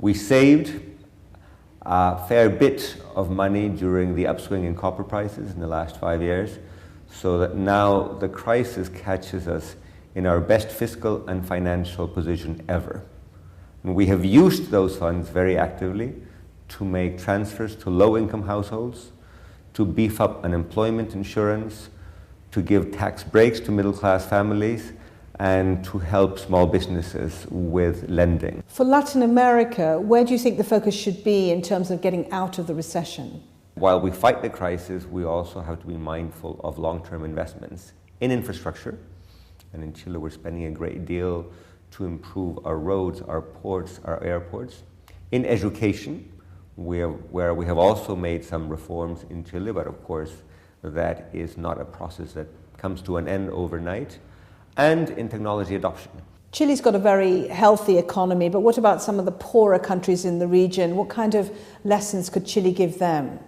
We saved a fair bit of money during the upswing in copper prices in the last 5 years, so that now the crisis catches us in our best fiscal and financial position ever. And we have used those funds very actively to make transfers to low-income households, to beef up unemployment insurance, to give tax breaks to middle-class families, and to help small businesses with lending. For Latin America, where do you think the focus should be in terms of getting out of the recession? While we fight the crisis, we also have to be mindful of long-term investments in infrastructure. And in Chile, we're spending a great deal to improve our roads, our ports, our airports. In education, where we have also made some reforms in Chile, but of course, that is not a process that comes to an end overnight. And in technology adoption. Chile's got a very healthy economy, but what about some of the poorer countries in the region? What kind of lessons could Chile give them?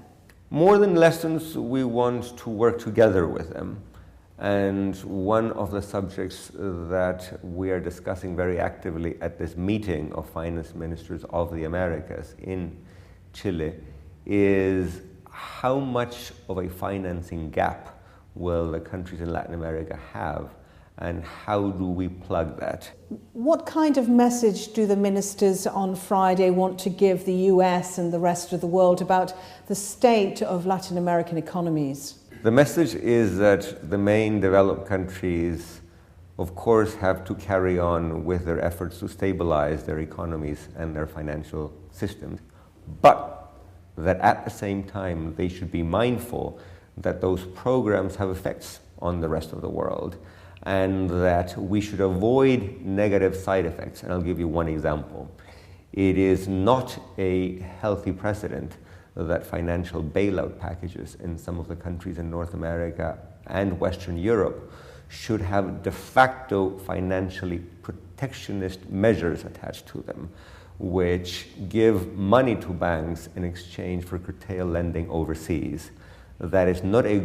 More than lessons, we want to work together with them. And one of the subjects that we are discussing very actively at this meeting of finance ministers of the Americas in Chile is how much of a financing gap will the countries in Latin America have, and how do we plug that? What kind of message do the ministers on Friday want to give the US and the rest of the world about the state of Latin American economies? The message is that the main developed countries, of course, have to carry on with their efforts to stabilize their economies and their financial systems, but that at the same time they should be mindful that those programs have effects on the rest of the world, and that we should avoid negative side effects. And I'll give you one example. It is not a healthy precedent that financial bailout packages in some of the countries in North America and Western Europe should have de facto financially protectionist measures attached to them, which give money to banks in exchange for curtailed lending overseas. That is not a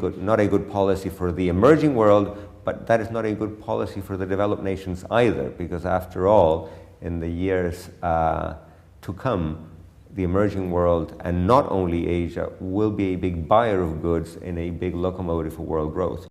good policy for the emerging world, but that is not a good policy for the developed nations either, because after all, in the years to come, the emerging world, and not only Asia, will be a big buyer of goods and a big locomotive for world growth.